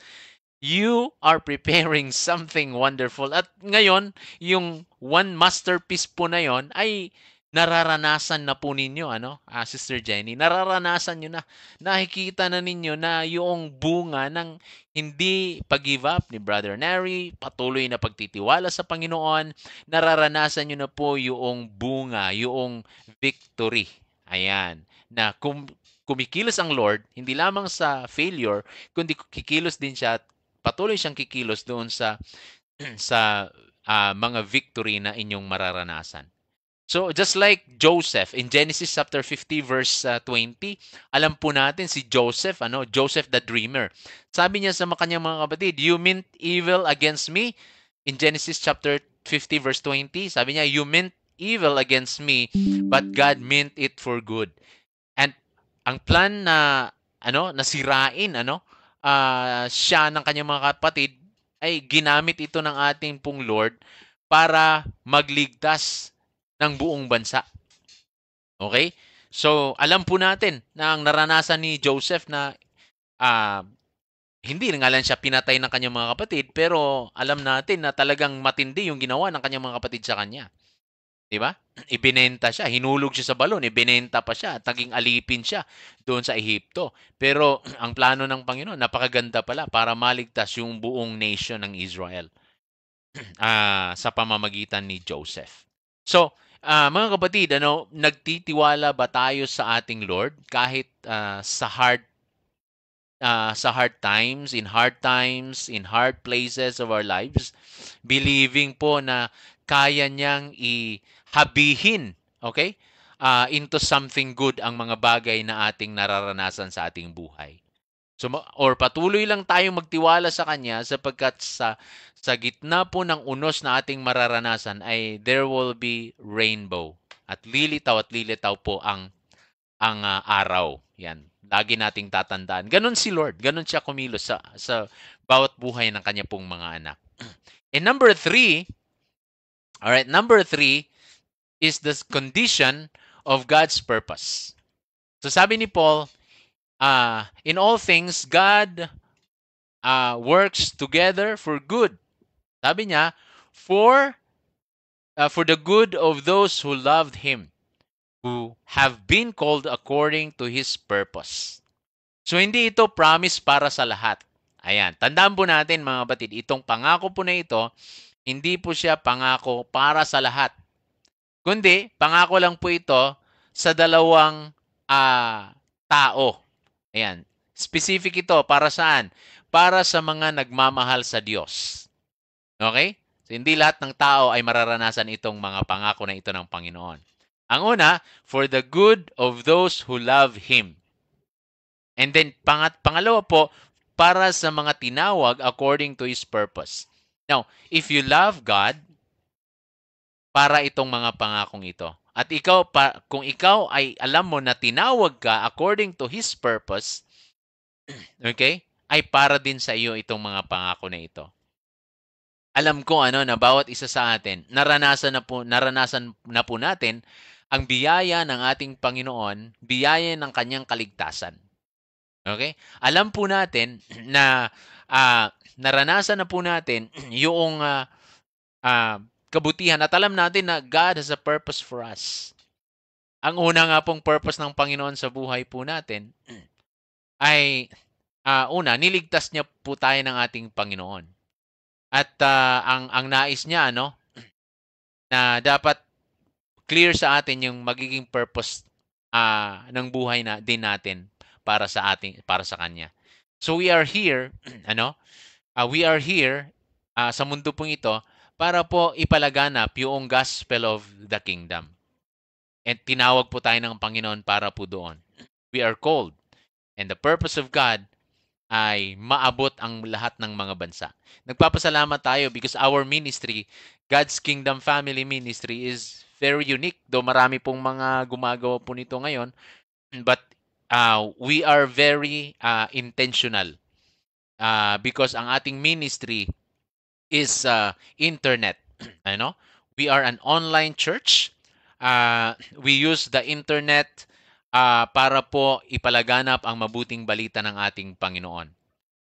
you are preparing something wonderful. At ngayon, yung one masterpiece po na yon ay nararanasan na po ninyo, Sister Jenny, nararanasan nyo na, nakikita na ninyo na yung bunga ng hindi pag-give up ni Brother Neri, patuloy na pagtitiwala sa Panginoon, nararanasan nyo na po yung bunga, yung victory. Ayan, na kumikilos ang Lord, hindi lamang sa failure, kundi kikilos din siya, patuloy siyang kikilos doon sa mga victory na inyong mararanasan. So, just like Joseph, in Genesis chapter 50, verse 20, alam po natin si Joseph, Joseph the dreamer. Sabi niya sa kanyang mga kapatid, you meant evil against me? In Genesis chapter 50, verse 20, sabi niya, you meant evil against me, but God meant it for good. And ang plan na, nasirain, siya ng kanyang mga kapatid, ay ginamit ito ng ating pong Lord para magligtas ng buong bansa. Okay? So, alam po natin na ang naranasan ni Joseph na hindi nga lang siya pinatay ng kanyang mga kapatid, pero alam natin na talagang matindi yung ginawa ng kanyang mga kapatid sa kanya. Diba? Ibinenta siya, hinulog siya sa balon, ibinenta pa siya, at naging alipin siya doon sa Ehipto. Pero ang plano ng Panginoon, napakaganda pala para maligtas yung buong nation ng Israel sa pamamagitan ni Joseph. So, mga kapatid, nagtitiwala ba tayo sa ating Lord kahit sa hard times, in hard places of our lives, believing po na kaya niyang ihabihin, okay, into something good ang mga bagay na ating nararanasan sa ating buhay. So, or patuloy lang tayong magtiwala sa Kanya sapagkat sa gitna po ng unos na ating mararanasan ay there will be rainbow. At lilitaw po ang araw. Yan. Lagi nating tatandaan. Ganon si Lord. Ganon siya kumilos sa bawat buhay ng Kanya pong mga anak. And number 3 is the condition of God's purpose. So sabi ni Paul, in all things, God works together for good. Sabi niya, for the good of those who loved Him, who have been called according to His purpose. So hindi ito promise para sa lahat. Ayan, tandaan po natin mga kapatid, itong pangako po na ito, hindi po siya pangako para sa lahat. Kundi, pangako lang po ito sa dalawang tao. Ayan. Specific ito. Para saan? Para sa mga nagmamahal sa Diyos. Okay? So, hindi lahat ng tao ay mararanasan itong mga pangako na ito ng Panginoon. Ang una, for the good of those who love Him. And then, pangalawa po, para sa mga tinawag according to His purpose. Now, if you love God, para itong mga pangakong ito. At kung ikaw ay alam mo na tinawag ka according to His purpose, okay, ay para din sa iyo itong mga pangako na ito. Alam ko na bawat isa sa atin, naranasan na po natin ang biyaya ng ating Panginoon, biyaya ng Kanyang kaligtasan. Okay? Alam po natin na naranasan na po natin yung kabutihan at alam natin na God has a purpose for us. Ang una nga pong purpose ng Panginoon sa buhay po natin ay niligtas niya po tayo ng ating Panginoon. At ang nais niya na dapat clear sa atin yung magiging purpose ng buhay din natin para sa Kanya. So we are here, we are here sa mundo pong ito para po ipalaganap yung gospel of the kingdom. And tinawag po tayo ng Panginoon para po doon. We are called. And the purpose of God ay maabot ang lahat ng mga bansa. Nagpapasalamat tayo because our ministry, God's Kingdom Family Ministry, is very unique. Though marami pong mga gumagawa po nito ngayon, but we are very intentional because ang ating ministry is internet. Ano? We are an online church. We use the internet para po ipalaganap ang mabuting balita ng ating Panginoon.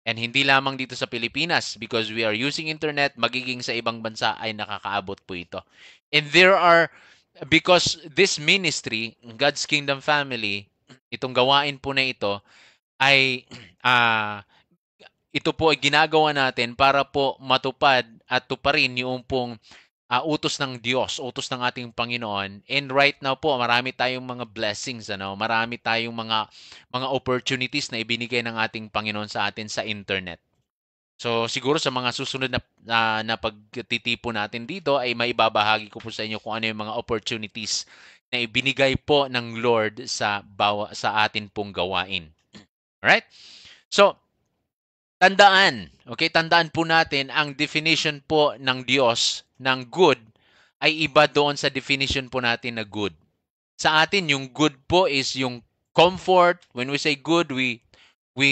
And hindi lamang dito sa Pilipinas because we are using internet, magiging sa ibang bansa ay nakakaabot po ito. And because this ministry, God's Kingdom Family, itong gawain po na ito, ay ito po ay ginagawa natin para po matupad at tuparin yung pong utos ng Diyos, utos ng ating Panginoon. And right now po, marami tayong mga blessings, marami tayong mga opportunities na ibinigay ng ating Panginoon sa atin sa internet. So siguro sa mga susunod na pagtitipo natin dito ay maibabahagi ko po sa inyo kung ano yung mga opportunities na ibinigay po ng Lord sa atin pong gawain. Alright? So, tandaan po natin ang definition po ng Diyos ng good ay iba doon sa definition po natin na good. Sa atin, yung good po is yung comfort. When we say good, we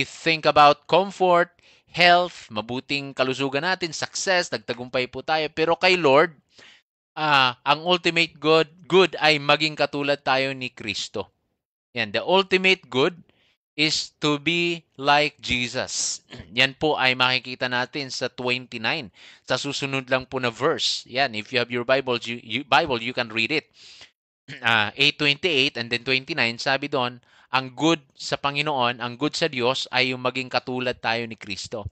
think about comfort, health, mabuting kalusugan natin, success, nagtagumpay po tayo. Pero kay Lord, ang ultimate good ay maging katulad tayo ni Kristo. Yan, the ultimate good is to be like Jesus. Yan po ay makikita natin sa 29. Sa susunod lang po na verse. Yan, if you have your Bible, you can read it. 8:28 and then 29, sabi doon, ang good sa Panginoon, ang good sa Diyos ay yung maging katulad tayo ni Kristo.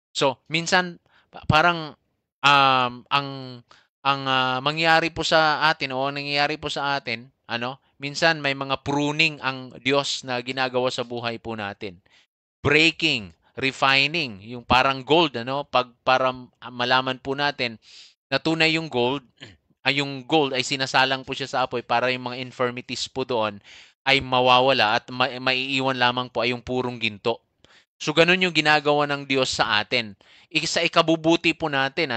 So, minsan parang ang mangyari po sa atin o nangyayari po sa atin, minsan may mga pruning ang Diyos na ginagawa sa buhay po natin. Breaking, refining, yung parang gold, para malaman po natin na tunay yung gold ay sinasalang po siya sa apoy para yung mga infirmities po doon ay mawawala at maiiwan lamang po ay yung purong ginto. So, ganun yung ginagawa ng Diyos sa atin. Sa ikabubuti po natin,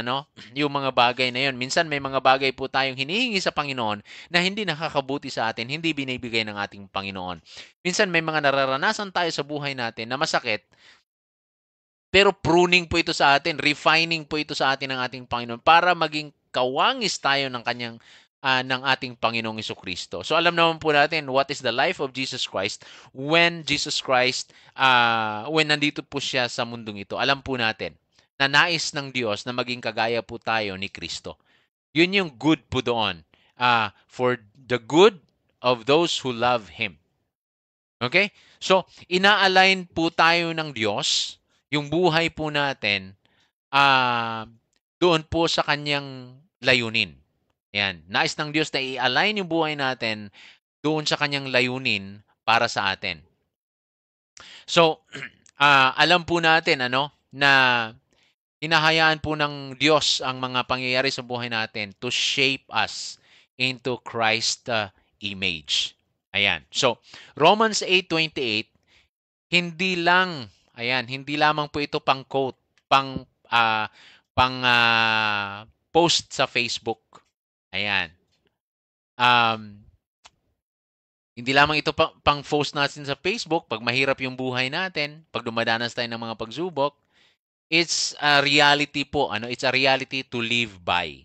yung mga bagay na yun. Minsan may mga bagay po tayong hinihingi sa Panginoon na hindi nakakabuti sa atin, hindi binibigay ng ating Panginoon. Minsan may mga nararanasan tayo sa buhay natin na masakit, pero pruning po ito sa atin, refining po ito sa atin ng ating Panginoon para maging kawangis tayo ng ng ating Panginoong Jesucristo. So alam naman po natin what is the life of Jesus Christ when Jesus Christ, when nandito po siya sa mundong ito. Alam po natin na nais ng Diyos na maging kagaya po tayo ni Kristo. Yun yung good po doon. For the good of those who love Him. Okay? So, ina-align po tayo ng Diyos, yung buhay po natin, doon po sa kanyang layunin. Yan. Nais ng Diyos na i-align yung buhay natin doon sa kanyang layunin para sa atin. So, alam po natin na hinahayaan po ng Diyos ang mga pangyayari sa buhay natin to shape us into Christ image. Ayan. So, Romans 8:28, hindi lamang po ito pang quote, pang post sa Facebook. Ayan. Hindi lamang ito pang post natin sa Facebook pag mahirap yung buhay natin, pag dumadanas tayo ng mga pagsubok. It's a reality po. It's a reality to live by.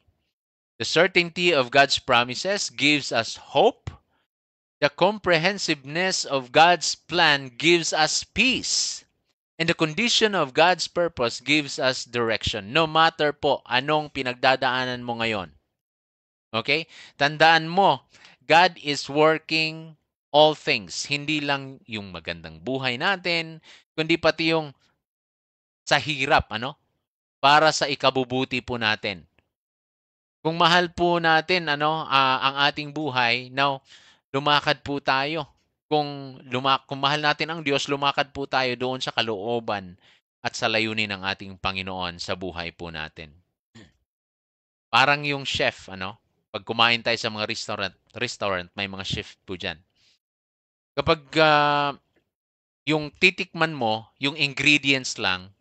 The certainty of God's promises gives us hope. The comprehensiveness of God's plan gives us peace. And the condition of God's purpose gives us direction. No matter po anong pinagdadaanan mo ngayon. Okay? Tandaan mo, God is working all things. Hindi lang yung magandang buhay natin, kundi pati yung sa hirap, para sa ikabubuti po natin. Kung mahal po natin, ang ating buhay, now, lumakad po tayo. Kung mahal natin ang Diyos, lumakad po tayo doon sa kalooban at sa layunin ng ating Panginoon sa buhay po natin. Parang yung chef, pag kumain tayo sa mga restaurant, may mga chef po dyan. Kapag yung titikman mo, yung ingredients lang,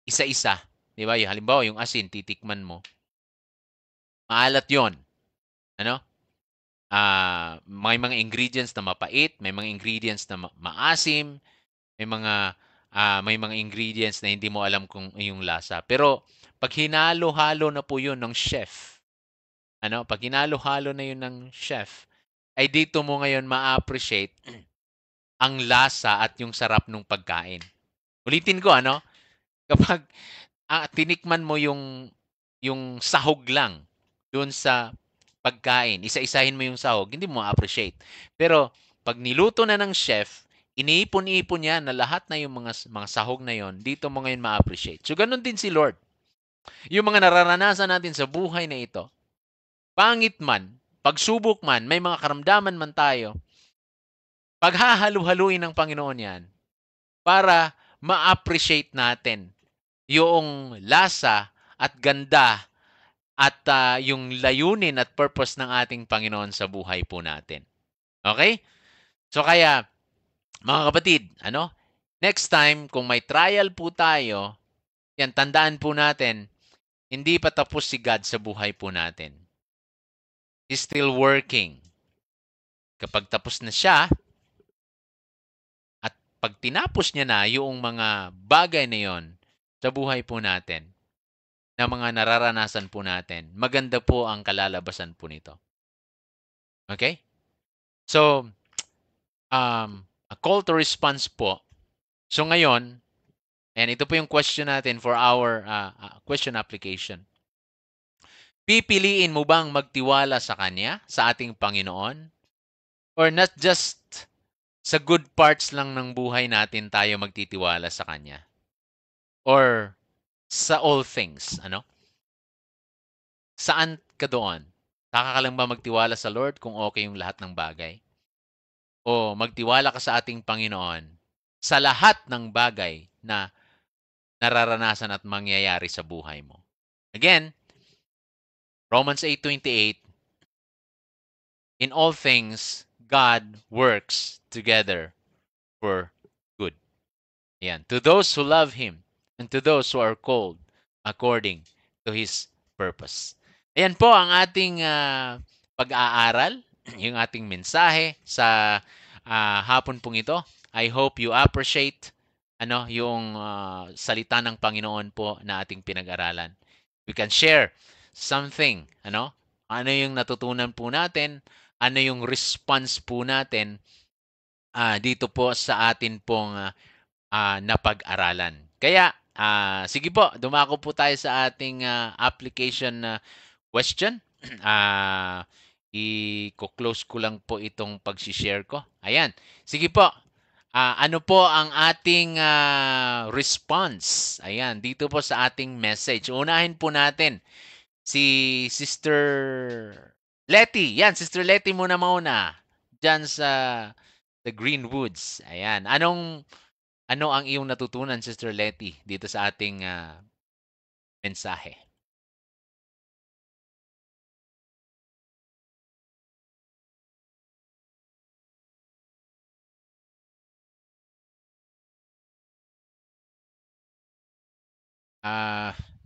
isa-isa. Di ba? Yung, halimbawa, yung asin, titikman mo. Maalat yon. Ano? May mga ingredients na mapait, may mga ingredients na maasim, may mga ingredients na hindi mo alam kung yung lasa. Pero pag hinalo-halo na po yun ng chef, pag hinalo-halo na yun ng chef, ay dito mo ngayon ma-appreciate ang lasa at yung sarap ng pagkain. Ulitin ko, kapag tinikman mo yung sahog lang doon sa pagkain, isa-isahin mo yung sahog, hindi mo ma-appreciate. Pero pag niluto na ng chef, iniipon-ipon niya na lahat na yung mga sahog na yon, dito mo ngayon ma-appreciate. So ganun din si Lord. Yung mga nararanasan natin sa buhay na ito, pangit man, pagsubok man, may mga karamdaman man tayo, paghahalu-haluin ng Panginoon yan para ma-appreciate natin yung lasa at ganda at yung layunin at purpose ng ating Panginoon sa buhay po natin. Okay? So kaya, mga kapatid, next time, kung may trial po tayo, yan, tandaan po natin, hindi pa tapos si God sa buhay po natin. He's still working. Kapag tapos na siya, at pag tinapos niya na yung mga bagay na yon sa buhay po natin, na mga nararanasan po natin, maganda po ang kalalabasan po nito. Okay? So, a call to response po. So ngayon, and ito po yung question natin for our question application. Pipiliin mo bang magtiwala sa Kanya, sa ating Panginoon? Or not just sa good parts lang ng buhay natin tayo magtitiwala sa Kanya? Or sa all things, Saan ka doon? Saka ka lang ba magtiwala sa Lord kung okay yung lahat ng bagay? O magtiwala ka sa ating Panginoon sa lahat ng bagay na nararanasan at mangyayari sa buhay mo? Again, Romans 8:28, in all things, God works together for good. Ayan. To those who love Him and to those who are called according to His purpose. Ayan po ang ating pag-aaral, yung ating mensahe sa hapon pong ito. I hope you appreciate yung salita ng Panginoon po na ating pinag-aralan. We can share something, ano yung natutunan po natin, ano yung response po natin dito po sa atin pong napag-aralan. Kaya, sige po, dumako po tayo sa ating application question. I-close ko lang po itong pag-share ko. Ayan. Sige po. Ano po ang ating response? Ayan, dito po sa ating message. Unahin po natin si Sister Letty. Yan, Sister Letty muna dyan sa The Greenwoods. Ayan. Ano ang iyong natutunan, Sister Letty, dito sa ating mensahe?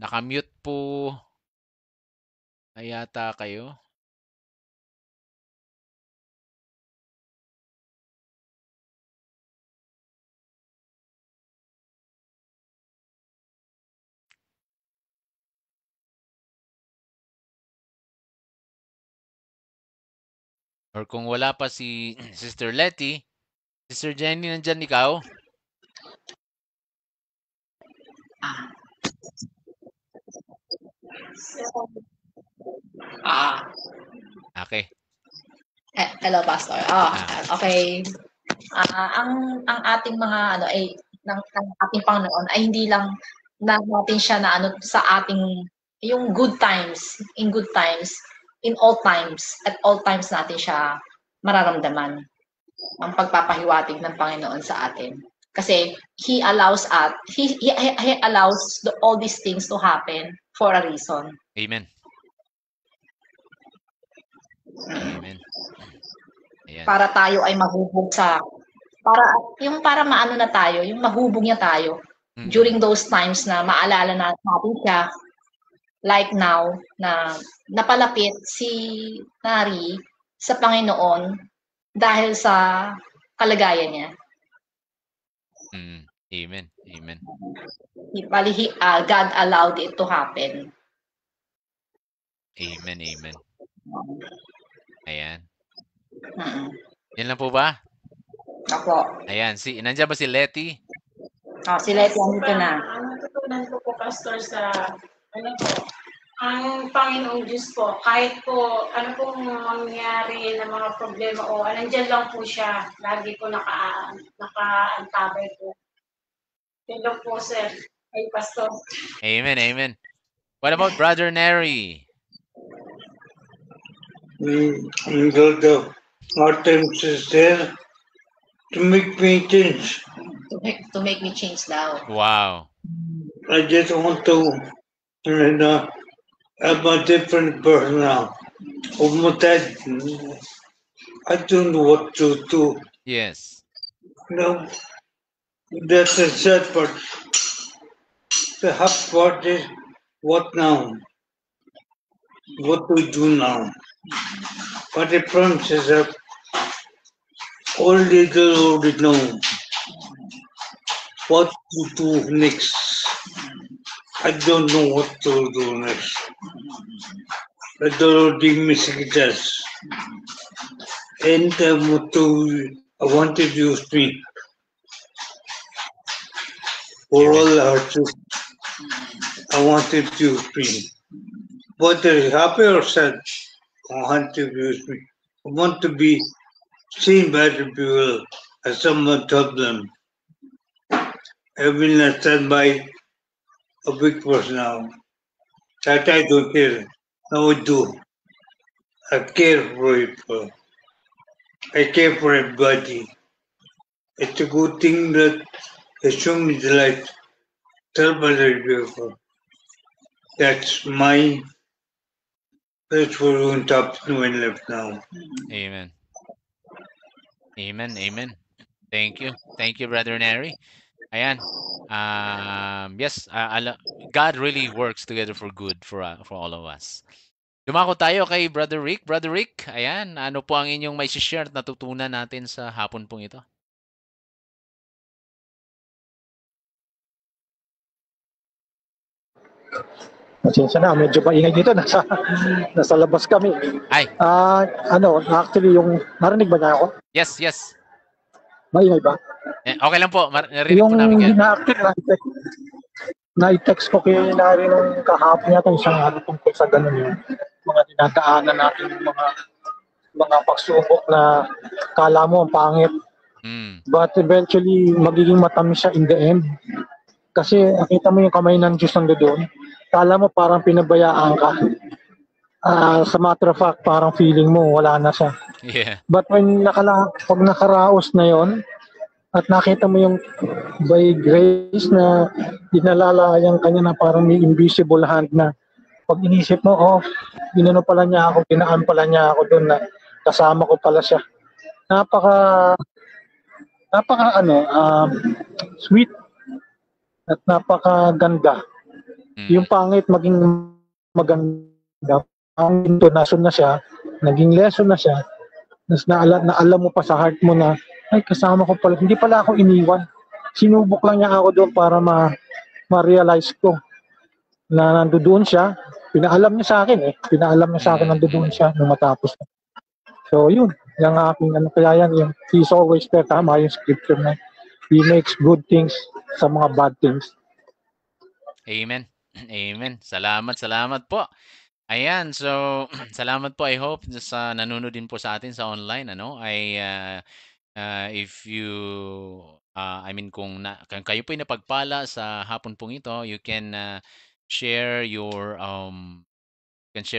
Nakamute po yata kayo. Or kung wala pa si Sister Letty, Sister Jenny, nandyan ikaw? Okay. Hello, Pastor. Okay. Ang ating mga ng ating Panginoon ay hindi lang natin siya na sa ating yung good times, in all times, at all times natin siya mararamdaman ang pagpapahiwatig ng Panginoon sa atin. Kasi He allows all these things to happen for a reason. Amen. Amen. Ayan. Para tayo ay maghubog sa para maano na tayo, yung mahubog niya tayo Mm. during those times na maalala natin siya, like now, na napalapit si Nari sa Panginoon dahil sa kalagayan niya. Mm. Amen. Amen. Bali, God allowed it to happen. Amen. Amen. Ayan. Mm. Yan lang po ba? Ako. Ayan. Nandiyan ba si Letty? Si Letty, andito na. Ang natutunan ko po, Pastor, sa ang Panginoong Diyos po, kahit po ano pong mangyari ng mga problema o nandiyan lang po siya, lagi po nakaantabay po. Yun lang po, sir. Ay, Pastor. Amen. Amen. What about Brother Neri? God of our times is there to make me change. To make me change daw. Wow. I just want to have a different person now. Of my dad, I don't know what to do. Yes. No, that's the sad part. The hard part is what now? What do we do now? But the promise is that only the Lord know what to do next. I don't know what to do next. But the Lord give me success. And I wanted to use me for all hardship. I wanted to use me. Whether happy or sad, I want to use me. I want to be seen by the people as someone to help them. I will not stand by a big person now. That I don't care. Now I do. I care for people. I care for everybody. It's a good thing that they show me the light. Tell other people. That's what we're on top of my life now. Amen. Amen. Amen. Thank you. Thank you, Brother Neri. Ayan. Yes, God really works together for good for all of us. Dumako tayo kay Brother Rick. Brother Rick, ayan, ano po ang inyong may share at natutunan natin sa hapon pong ito? Pasensya na, medyo maingay dito. Nasa labas kami. Ay. Actually, narinig ba niya ako? Yes, yes. Maingay ba? Okay lang po, narinig po namin yan. Na-text ko kay Nari nung kahapon yata isang tungkol sa ganun yun. Mga dinadaanan natin, mga pagsubok na kala mo ang pangit. But eventually, magiging matamis siya in the end. Kasi nakita mo yung kamay ng Diyos nandoon. Kala mo parang pinabayaan ka. Sa matter of fact, parang feeling mo wala na siya. Yeah. But pag nakaraos na yon at nakita mo yung by grace na dinalalayang kanya na parang may invisible hand na pag inisip mo, ginano pala niya ako, ginaan pala niya ako doon na kasama ko pala siya. Napaka sweet at napakaganda. Yung pangit maging maganda. Ang intonasyon na siya, naging lesson na siya. Tapos naalam mo pa sa heart mo na, ay kasama ko pala, hindi pala ako iniwan. Sinubok lang niya ako doon para ma-realize ko na nandoon siya. Pinaalam niya sa akin Pinaalam niya sa akin nandoon siya nung matapos na. So yun, yung aking kaya yan, yung he's always there, tama yung scripture na he makes good things sa mga bad things. Amen. Amen. Salamat po. Ayan, so salamat po. I hope sa nanonood din po sa atin sa online, if you kung kayo po ay napagpala sa hapon pong ito, you can share your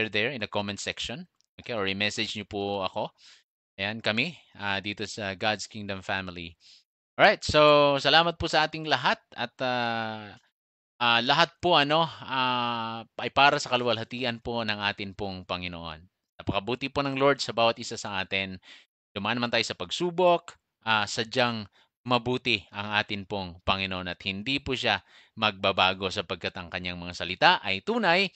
there in the comment section. Okay, or i-message niyo po ako. Ayan, kami dito sa God's Kingdom Family. Alright, so salamat po sa ating lahat at lahat po ay para sa kaluwalhatian po ng atin pong Panginoon. Napakabuti po ng Lord sa bawat isa sa atin. Dumaan man tayo sa pagsubok, sadyang mabuti ang atin pong Panginoon at hindi po siya magbabago sapagkat ang kanyang mga salita ay tunay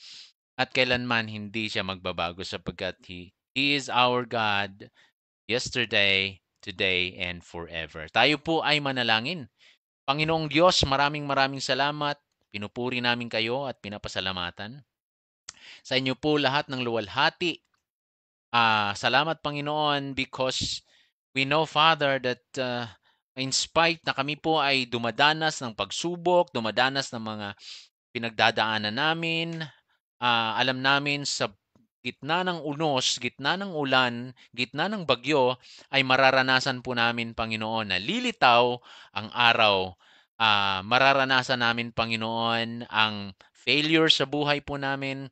at kailanman hindi siya magbabago sapagkat He is our God yesterday, today, and forever. Tayo po ay manalangin. Panginoong Diyos, maraming maraming salamat. Pinupuri namin kayo at pinapasalamatan. Sa inyo po lahat ng luwalhati. Salamat Panginoon because we know Father that in spite na kami po ay dumadanas ng pagsubok, dumadanas ng mga pinagdadaanan namin, alam namin sa gitna ng unos, gitna ng ulan, gitna ng bagyo, ay mararanasan po namin, Panginoon, na lilitaw ang araw. Mararanasan namin, Panginoon, ang failure sa buhay po namin.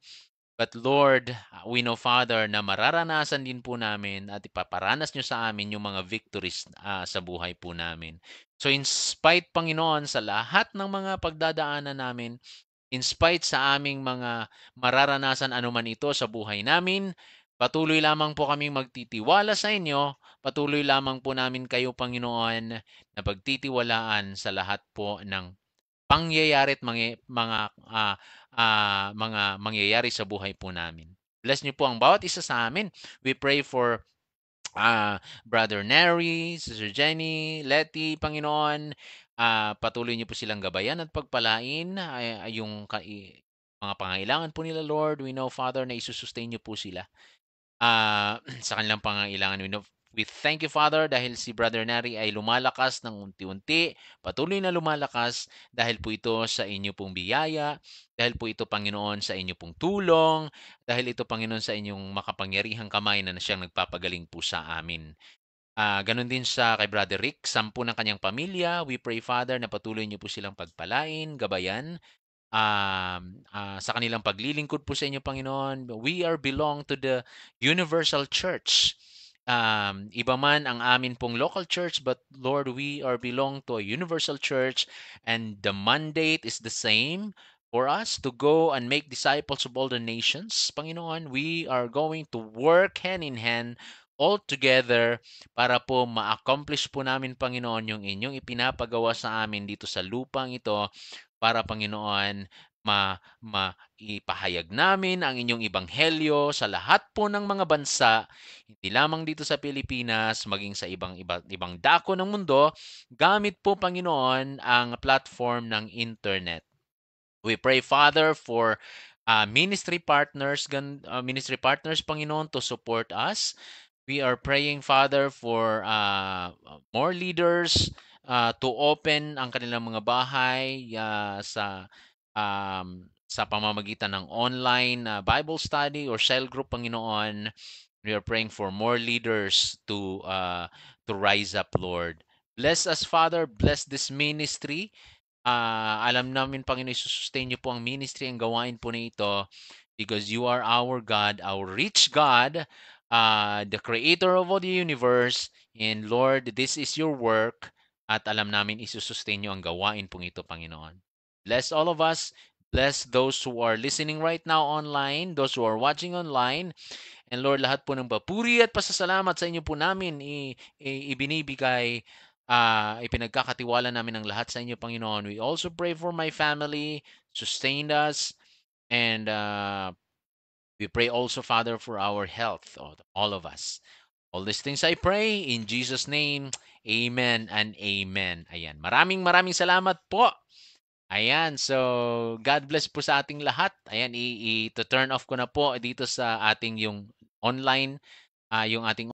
But Lord, we know, Father, na mararanasan din po namin at ipaparanas nyo sa amin yung mga victories sa buhay po namin. So in spite, Panginoon, sa lahat ng mga pagdadaanan namin, in spite sa aming mga mararanasan anuman ito sa buhay namin, patuloy lamang po kaming magtitiwala sa inyo. Patuloy lamang po namin kayo, Panginoon, na pagtitiwalaan sa lahat po ng pangyayari at mga mangyayari sa buhay po namin. Bless niyo po ang bawat isa sa amin. We pray for Brother Neri, Sister Jenny, Letty, Panginoon. Patuloy niyo po silang gabayan at pagpalain yung mga pangailangan po nila, Lord. We know, Father, na isusustain niyo po sila sa kanilang pangailangan. We thank you, Father, dahil si Brother Neri ay lumalakas ng unti-unti. Patuloy na lumalakas dahil po ito sa inyo pong biyaya, dahil po ito, Panginoon, sa inyo pong tulong, dahil ito, Panginoon, sa inyong makapangyarihang kamay na siyang nagpapagaling po sa amin. Ganon din sa kay Brother Rick, 10 ng kanyang pamilya. We pray, Father, na patuloy niyo po silang pagpalain, gabayan, sa kanilang paglilingkod po sa inyo, Panginoon. We belong to the Universal Church. Iba man ang amin pong local church, but Lord, we belong to a universal church, and the mandate is the same for us to go and make disciples of all the nations. Panginoon, we are going to work hand in hand all together para po ma-accomplish po namin, Panginoon, yung inyong ipinapagawa sa amin dito sa lupang ito para, Panginoon, ipahayag namin ang inyong ebanghelyo sa lahat po ng mga bansa, hindi lamang dito sa Pilipinas, maging sa ibang dako ng mundo, gamit po, Panginoon, ang platform ng internet. We pray, Father, for ministry partners, Panginoon, to support us. We are praying, Father, for more leaders to open ang kanilang mga bahay sa pamamagitan ng online Bible study or cell group, Panginoon. We are praying for more leaders to rise up, Lord. Bless us, Father. Bless this ministry. Alam namin, Panginoon, sustain niyo po ang ministry, ang gawain po na ito, because you are our God, our rich God, the creator of all the universe. And Lord, this is your work, at alam namin isusustain niyo ang gawain pong ito, Panginoon. Bless all of us. Bless those who are listening right now online, those who are watching online. And Lord, lahat po ng papuri at pasasalamat sa inyo po namin ibinibigay, ipinagkakatiwala namin ang lahat sa inyo, Panginoon. We also pray for my family, sustain us, and we pray also, Father, for our health, all of us. All these things I pray in Jesus' name. Amen and amen. Ayan. Maraming salamat po. Ayan. So, God bless po sa ating lahat. Ayan. I-turn off ko na po dito sa ating yung online, yung ating